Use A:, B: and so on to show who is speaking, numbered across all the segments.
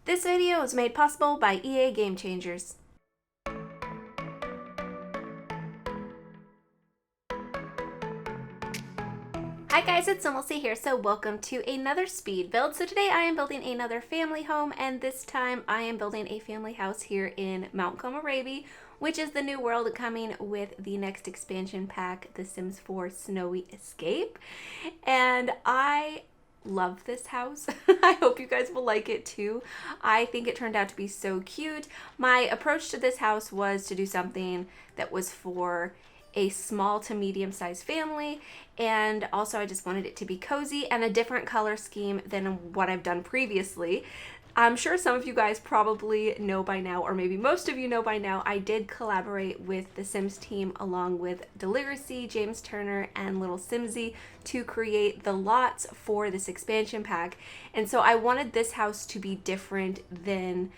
A: This video is made possible by EA Game Changers. Hi guys, it's SimLicy here, so welcome to another speed build. So today I am building another family home, and this time I am building a family house here in Mount Komorebi, which is the new world coming with the next expansion pack, The Sims 4 Snowy Escape. And I love this house. I hope you guys will like it too. I think it turned out to be so cute. My approach to this house was to do something that was for a small to medium-sized family, and also I just wanted it to be cozy and a different color scheme than what I've done previously. I'm sure some of you guys probably know by now, or maybe most of you know by now, I did collaborate with the Sims team along with Deliracy, James Turner, and Little Simsy to create the lots for this expansion pack. And so I wanted this house to be different than,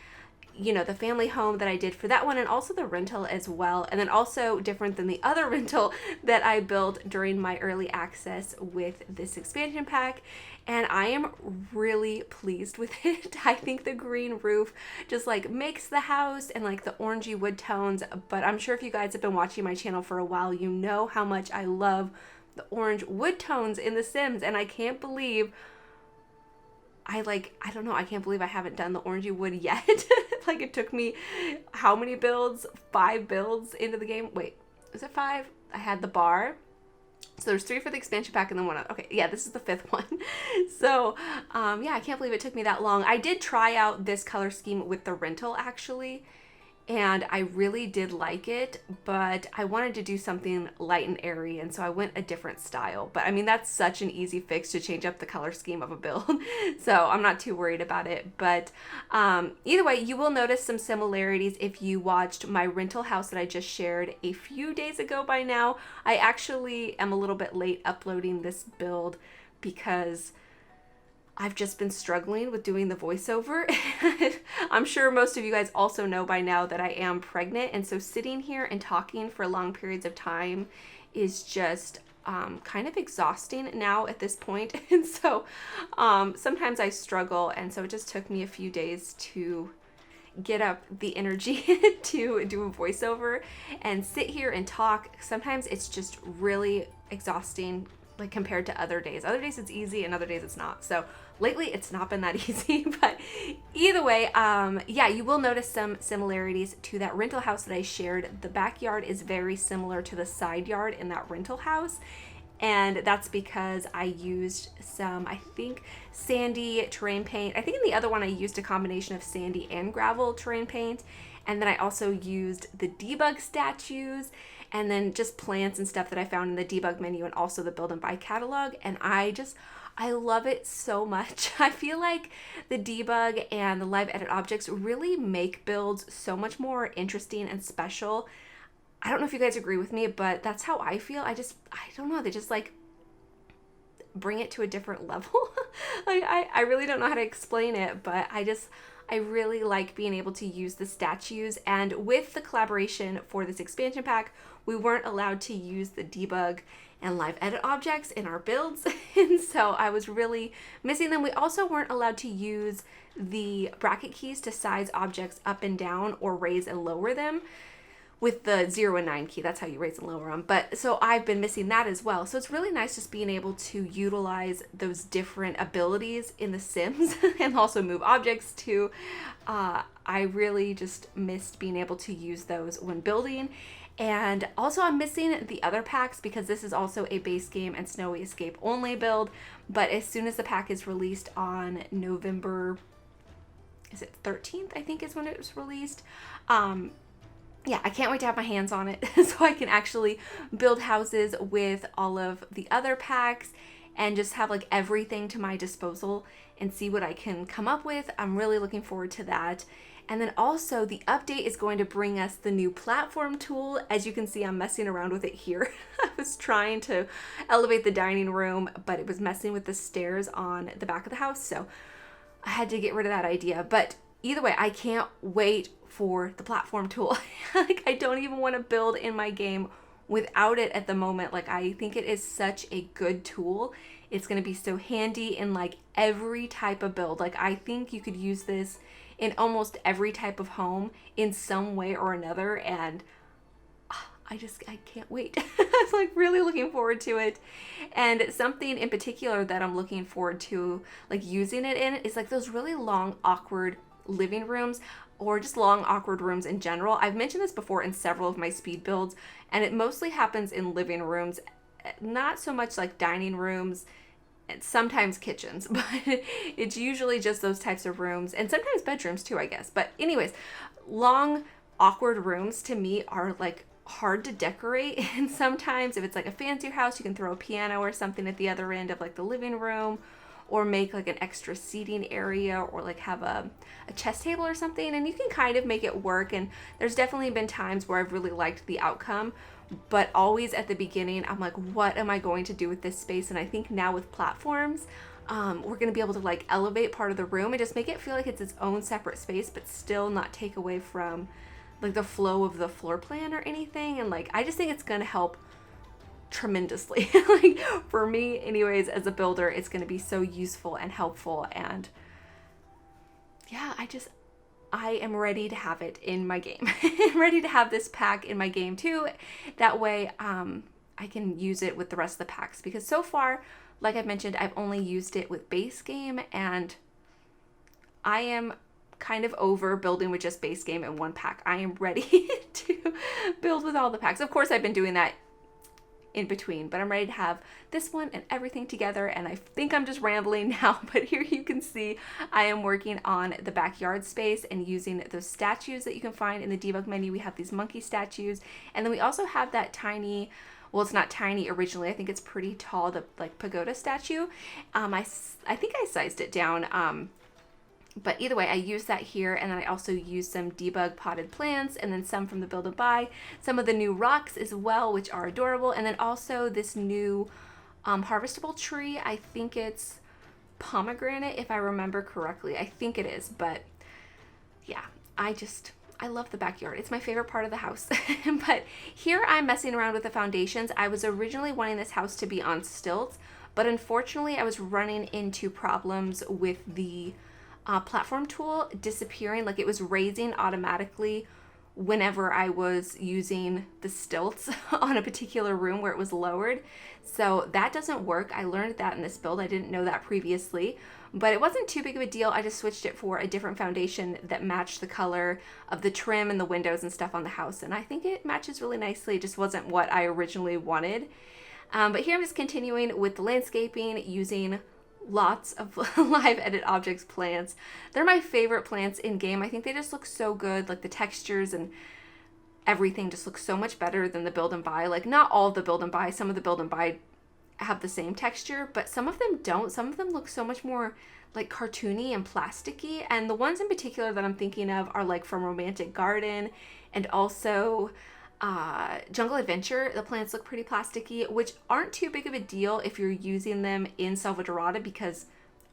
A: you know, the family home that I did for that one, and also the rental as well, and then also different than the other rental that I built during my early access with this expansion pack. And I am really pleased with it. I think the green roof just like makes the house, and like the orangey wood tones, but I'm sure if you guys have been watching my channel for a while, you know how much I love the orange wood tones in The Sims, and I can't believe I can't believe I haven't done the orangey wood yet. Like, it took me how many builds? 5 builds into the game. Wait, is it 5? I had the bar. So there's 3 for the expansion pack and then 1 other. Okay, yeah, this is the 5th one. So, yeah, I can't believe it took me that long. I did try out this color scheme with the rental, actually, and I really did like it, but I wanted to do something light and airy, and so I went a different style. But I mean, that's such an easy fix to change up the color scheme of a build, so I'm not too worried about it. But either way, you will notice some similarities if you watched my rental house that I just shared a few days ago by now. I actually am a little bit late uploading this build because I've just been struggling with doing the voiceover. I'm sure most of you guys also know by now that I am pregnant, and so sitting here and talking for long periods of time is just kind of exhausting now at this point. And so sometimes I struggle, and so it just took me a few days to get up the energy to do a voiceover and sit here and talk. Sometimes it's just really exhausting, like compared to other days. Other days it's easy and other days it's not. So lately it's not been that easy, but either way, yeah, you will notice some similarities to that rental house that I shared. The backyard is very similar to the side yard in that rental house. And that's because I used some, I think, sandy terrain paint. I think in the other one I used a combination of sandy and gravel terrain paint. And then I also used the debug statues, and then just plants and stuff that I found in the debug menu, and also the build and buy catalog. And I love it so much. I feel like the debug and the live edit objects really make builds so much more interesting and special. I don't know if you guys agree with me, but that's how I feel. I don't know, they just like bring it to a different level. Like, I really don't know how to explain it, but I really like being able to use the statues. And with the collaboration for this expansion pack, we weren't allowed to use the debug and live edit objects in our builds. And so I was really missing them. We also weren't allowed to use the bracket keys to size objects up and down or raise and lower them with the 0 and 9 key. That's how you raise and lower them. But so I've been missing that as well. So it's really nice just being able to utilize those different abilities in The Sims and also move objects too. I really just missed being able to use those when building. And also I'm missing the other packs because this is also a base game and Snowy Escape only build. But as soon as the pack is released on November, is it 13th? I think is when it was released. Yeah, I can't wait to have my hands on it so I can actually build houses with all of the other packs and just have like everything to my disposal and see what I can come up with. I'm really looking forward to that. And then also the update is going to bring us the new platform tool. As you can see, I'm messing around with it here. I was trying to elevate the dining room, but it was messing with the stairs on the back of the house, so I had to get rid of that idea. But either way, I can't wait for the platform tool. Like, I don't even want to build in my game without it at the moment, like I think it is such a good tool. It's going to be so handy in like every type of build. Like I think you could use this in almost every type of home in some way or another, and I can't wait. I'm like really looking forward to it. And something in particular that I'm looking forward to like using it in is like those really long, awkward living rooms, or just long, awkward rooms in general. I've mentioned this before in several of my speed builds, and it mostly happens in living rooms, not so much like dining rooms, and sometimes kitchens, but it's usually just those types of rooms, and sometimes bedrooms too, I guess. But anyways, long, awkward rooms to me are like hard to decorate, and sometimes if it's like a fancier house, you can throw a piano or something at the other end of like the living room, or make like an extra seating area, or like have a chess table or something, and you can kind of make it work. And there's definitely been times where I've really liked the outcome, but always at the beginning I'm like, what am I going to do with this space? And I think now with platforms, we're going to be able to like elevate part of the room and just make it feel like it's its own separate space, but still not take away from like the flow of the floor plan or anything. And like I just think it's going to help tremendously. Like for me anyways, as a builder, it's going to be so useful and helpful. And yeah, I am ready to have it in my game. I'm ready to have this pack in my game too. That way I can use it with the rest of the packs, because so far, like I've mentioned, I've only used it with base game, and I am kind of over building with just base game in one pack. I am ready to build with all the packs. Of course, I've been doing that in between, but I'm ready to have this one and everything together. And I think I'm just rambling now, but here you can see I am working on the backyard space and using those statues that you can find in the debug menu. We have these monkey statues, and then we also have that tiny, well, it's not tiny originally, I think it's pretty tall, the like pagoda statue. I think I sized it down, but either way, I use that here, and then I also use some debug potted plants, and then some from the build and buy, some of the new rocks as well, which are adorable, and then also this new harvestable tree. I think it's pomegranate, if I remember correctly. I think it is, but yeah, I love the backyard. It's my favorite part of the house. But here I'm messing around with the foundations. I was originally wanting this house to be on stilts, but unfortunately I was running into problems with the platform tool disappearing. Like it was raising automatically whenever I was using the stilts on a particular room where it was lowered. So that doesn't work. I learned that in this build. I didn't know that previously, but it wasn't too big of a deal. I just switched it for a different foundation that matched the color of the trim and the windows and stuff on the house, and I think it matches really nicely. It just wasn't what I originally wanted. But here I'm just continuing with the landscaping using lots of live edit objects plants. They're my favorite plants in game. I think they just look so good. Like the textures and everything just looks so much better than the build and buy. Like not all of the build and buy, some of the build and buy have the same texture, but some of them don't. Some of them look so much more like cartoony and plasticky, and the ones in particular that I'm thinking of are like from Romantic Garden and also Jungle Adventure. The plants look pretty plasticky, which aren't too big of a deal if you're using them in Selva Dorada, because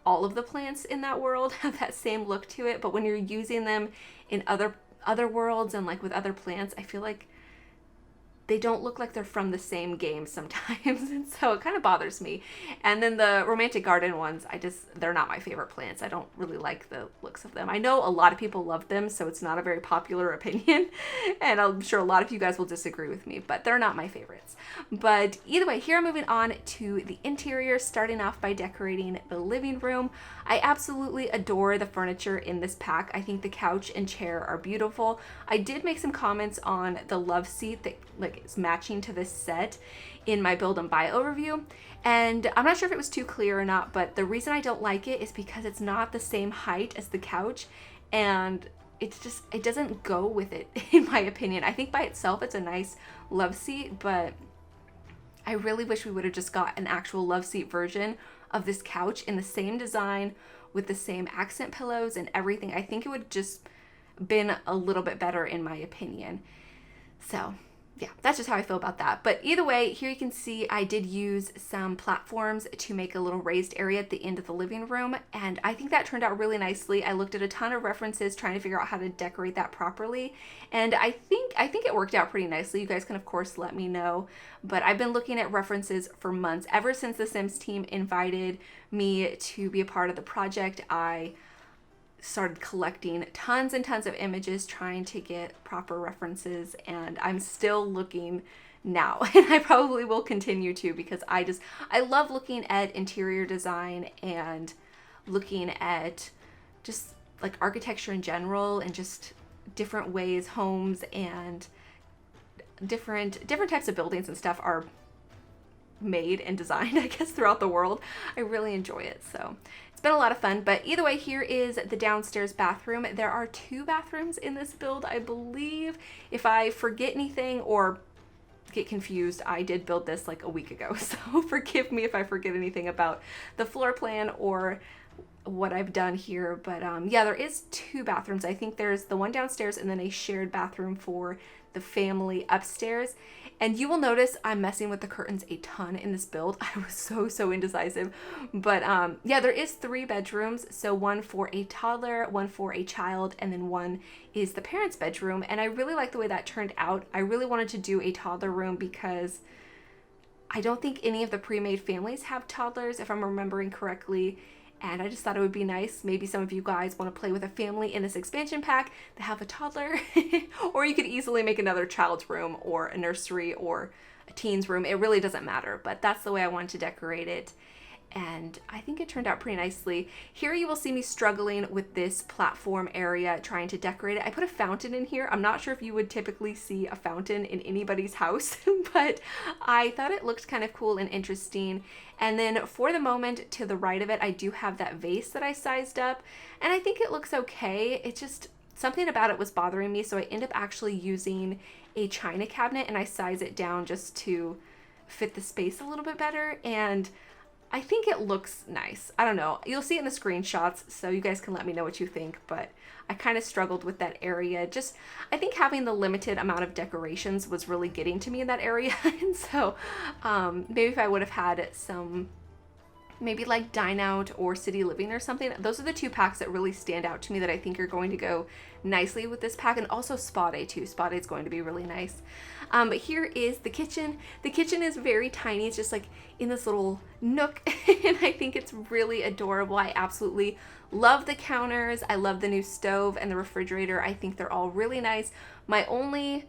A: all of the plants in that world have that same look to it. But when you're using them in other worlds and like with other plants, I feel like they don't look like they're from the same game sometimes, and so it kind of bothers me. And then the Romantic Garden ones, they're not my favorite plants. I don't really like the looks of them. I know a lot of people love them, so it's not a very popular opinion, and I'm sure a lot of you guys will disagree with me, but they're not my favorites. But either way, here I'm moving on to the interior, starting off by decorating the living room. I absolutely adore the furniture in this pack. I think the couch and chair are beautiful. I did make some comments on the love seat that like is matching to this set in my build and buy overview, and I'm not sure if it was too clear or not, but the reason I don't like it is because it's not the same height as the couch, and it doesn't go with it in my opinion. I think by itself it's a nice love seat, but I really wish we would have just got an actual love seat version of this couch in the same design with the same accent pillows and everything. I think it would just been a little bit better in my opinion. So yeah, that's just how I feel about that. But either way, here you can see I did use some platforms to make a little raised area at the end of the living room, and I think that turned out really nicely. I looked at a ton of references trying to figure out how to decorate that properly, and I think think it worked out pretty nicely. You guys can of course let me know, but I've been looking at references for months. Ever since the Sims team invited me to be a part of the project, I started collecting tons and tons of images trying to get proper references, and I'm still looking now, and I probably will continue to, because I love looking at interior design and looking at just like architecture in general, and just different ways homes and different types of buildings and stuff are made and designed, I guess, throughout the world. I really enjoy it. So it's been a lot of fun. But either way, here is the downstairs bathroom. There are 2 bathrooms in this build, I believe. If I forget anything or get confused, I did build this like a week ago, so forgive me if I forget anything about the floor plan or what I've done here. But yeah, there is 2 bathrooms. I think there's the one downstairs and then a shared bathroom for the family upstairs. And you will notice I'm messing with the curtains a ton in this build. I was so indecisive. But yeah, there is 3 bedrooms. So one for a toddler, one for a child, and then one is the parents' bedroom. And I really like the way that turned out. I really wanted to do a toddler room because I don't think any of the pre-made families have toddlers, if I'm remembering correctly. And I just thought it would be nice. Maybe some of you guys want to play with a family in this expansion pack that have a toddler. Or you could easily make another child's room or a nursery or a teen's room. It really doesn't matter, but that's the way I wanted to decorate it. And I think it turned out pretty nicely. Here you will see me struggling with this platform area, trying to decorate it. I put a fountain in here. I'm not sure if you would typically see a fountain in anybody's house, but I thought it looked kind of cool and interesting. And then for the moment to the right of it, I do have that vase that I sized up, and I think it looks okay. It's just something about it was bothering me, so I end up actually using a china cabinet, and I size it down just to fit the space a little bit better. And I think it looks nice. I don't know. You'll see it in the screenshots, so you guys can let me know what you think, but I kind of struggled with that area. Just, I think having the limited amount of decorations was really getting to me in that area. And so maybe if I would have had some, maybe like Dine Out or City Living or something, those are the 2 packs that really stand out to me that I think are going to go nicely with this pack. And also Spa Day too. Spa Day is going to be really nice. But here is the kitchen. The kitchen is very tiny. It's just like in this little nook, and I think it's really adorable. I absolutely love the counters. I love the new stove and the refrigerator. I think they're all really nice. My only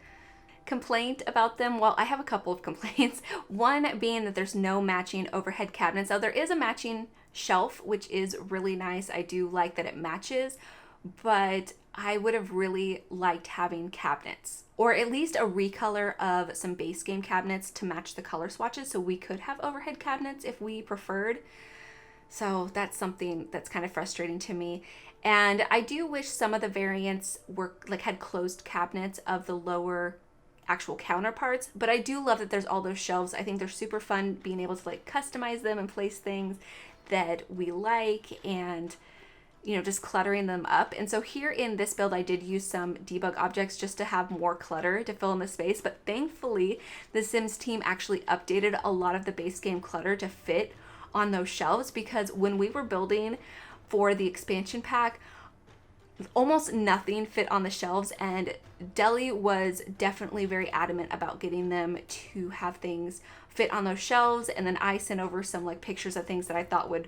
A: complaint about them, well, I have a couple of complaints. One being that there's no matching overhead cabinets. Now there is a matching shelf, which is really nice. I do like that it matches, but I would have really liked having cabinets, or at least a recolor of some base game cabinets to match the color swatches, so we could have overhead cabinets if we preferred. So that's something that's kind of frustrating to me. And I do wish some of the variants were like had closed cabinets of the lower actual counterparts, but I do love that there's all those shelves. I think they're super fun being able to like customize them and place things that we like, and you know, just cluttering them up. And so here in this build, I did use some debug objects just to have more clutter to fill in the space. But thankfully, the Sims team actually updated a lot of the base game clutter to fit on those shelves, because when we were building for the expansion pack, almost nothing fit on the shelves, and Deli was definitely very adamant about getting them to have things fit on those shelves. And then I sent over some like pictures of things that I thought would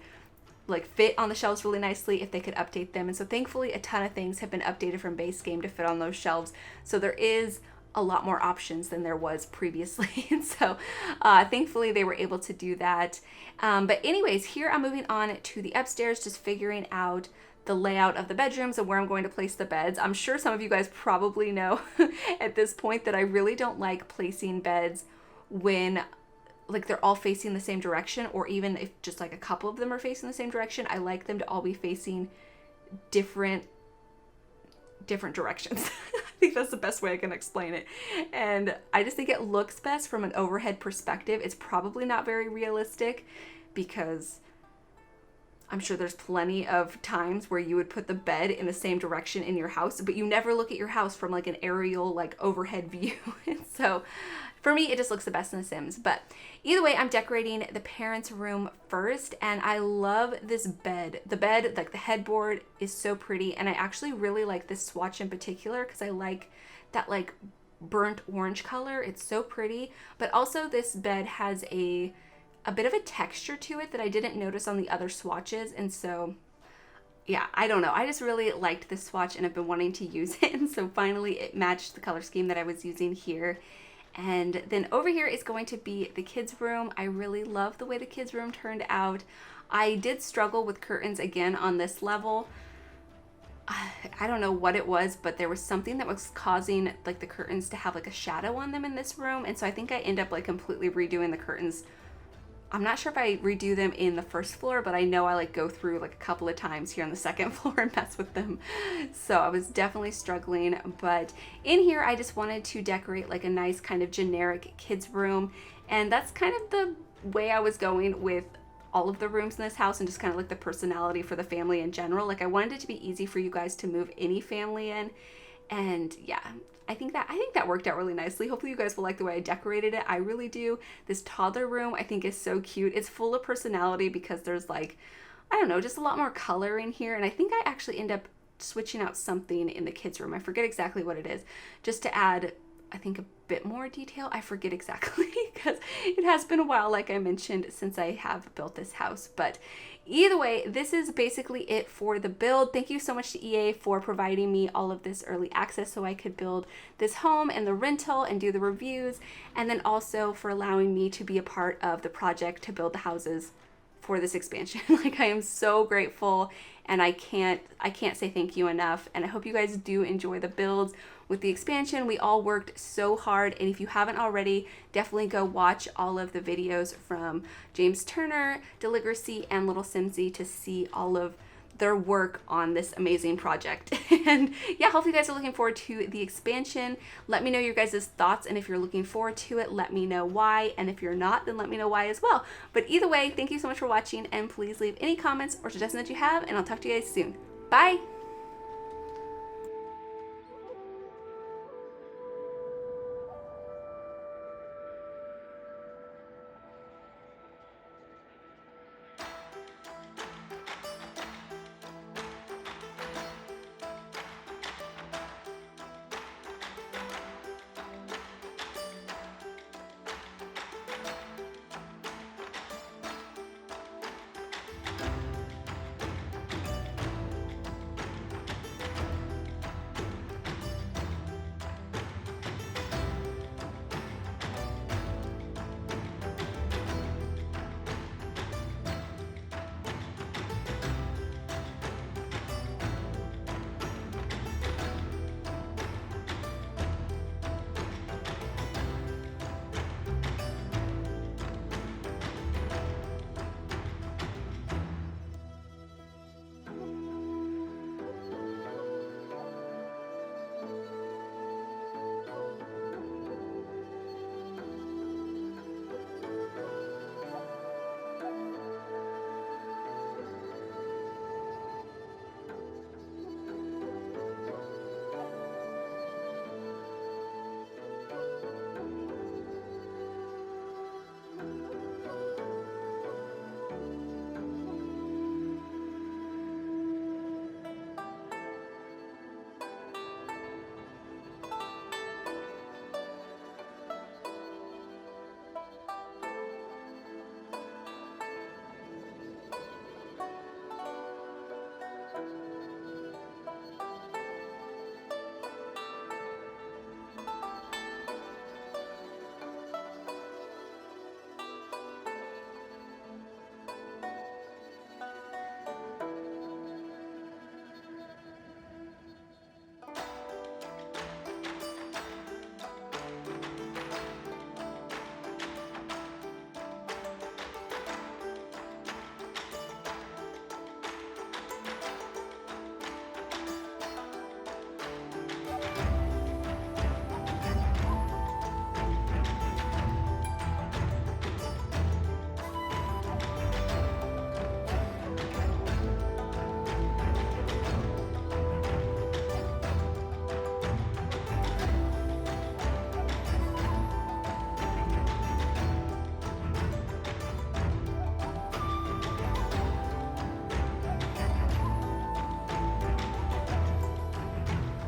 A: like fit on the shelves really nicely if they could update them. And so thankfully a ton of things have been updated from base game to fit on those shelves, so there is a lot more options than there was previously. And so thankfully they were able to do that. But anyways, here I'm moving on to the upstairs, just figuring out the layout of the bedrooms and where I'm going to place the beds. I'm sure some of you guys probably know at this point that I really don't like placing beds when like they're all facing the same direction, or even if just like a couple of them are facing the same direction. I like them to all be facing different directions. I think that's the best way I can explain it. And I just think it looks best from an overhead perspective. It's probably not very realistic, because I'm sure there's plenty of times where you would put the bed in the same direction in your house, but you never look at your house from like an aerial, like overhead view. And so for me, it just looks the best in The Sims. But either way, I'm decorating the parents' room first, and I love this bed. The bed, like the headboard, is so pretty, and I actually really like this swatch in particular because I like that like burnt orange color. It's so pretty, but also this bed has a bit of a texture to it that I didn't notice on the other swatches. And so yeah, I don't know. I just really liked this swatch and I've been wanting to use it. And so finally it matched the color scheme that I was using here. And then over here is going to be the kids' room. I really love the way the kids' room turned out. I did struggle with curtains again on this level. I don't know what it was, but there was something that was causing like the curtains to have like a shadow on them in this room. And so I think I end up like completely redoing the curtains. I'm not sure if I redo them in the first floor, but I know I like go through like a couple of times here on the second floor and mess with them. So I was definitely struggling, but in here I just wanted to decorate like a nice kind of generic kids room. And that's kind of the way I was going with all of the rooms in this house and just kind of like the personality for the family in general. Like I wanted it to be easy for you guys to move any family in. And yeah, I think that worked out really nicely. Hopefully you guys will like the way I decorated it. I really do. This toddler room I think is so cute. It's full of personality because there's like, I don't know, just a lot more color in here. And I think I actually end up switching out something in the kids room. I forget exactly what it is, just to add, I think, a bit more detail. I forget exactly because it has been a while, like I mentioned, since I have built this house. But either way, this is basically it for the build. Thank you so much to EA for providing me all of this early access so I could build this home and the rental and do the reviews, and then also for allowing me to be a part of the project to build the houses for this expansion. Like I am so grateful, and I can't say thank you enough. And I hope you guys do enjoy the builds with the expansion. We all worked so hard, and if you haven't already, definitely go watch all of the videos from James Turner, Deligracy, and Little Simsy to see all of their work on this amazing project. And yeah, hopefully you guys are looking forward to the expansion. Let me know your guys' thoughts, and if you're looking forward to it, let me know why, and if you're not, then let me know why as well. But either way, thank you so much for watching, and please leave any comments or suggestions that you have, and I'll talk to you guys soon. Bye!